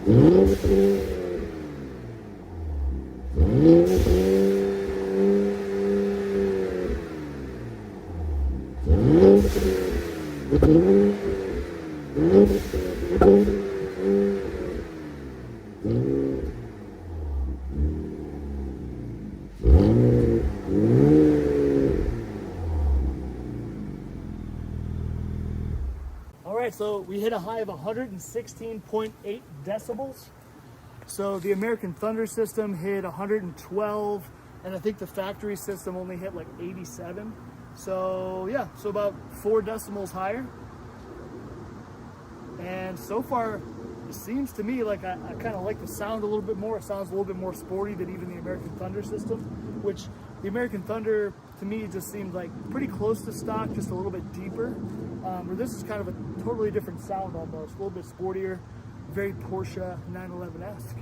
All right, so we hit a high of 116.8 decibels. So the American Thunder system hit 112, and I think the factory system only hit like 87. So yeah, so about 4 decibels higher. And so far, it seems to me like I kind of like the sound a little bit more. It sounds a little bit more sporty than even the American Thunder system, which the American Thunder to me just seemed like pretty close to stock, just a little bit deeper. Where this is kind of a totally different sound almost, a little bit sportier, very Porsche 911-esque.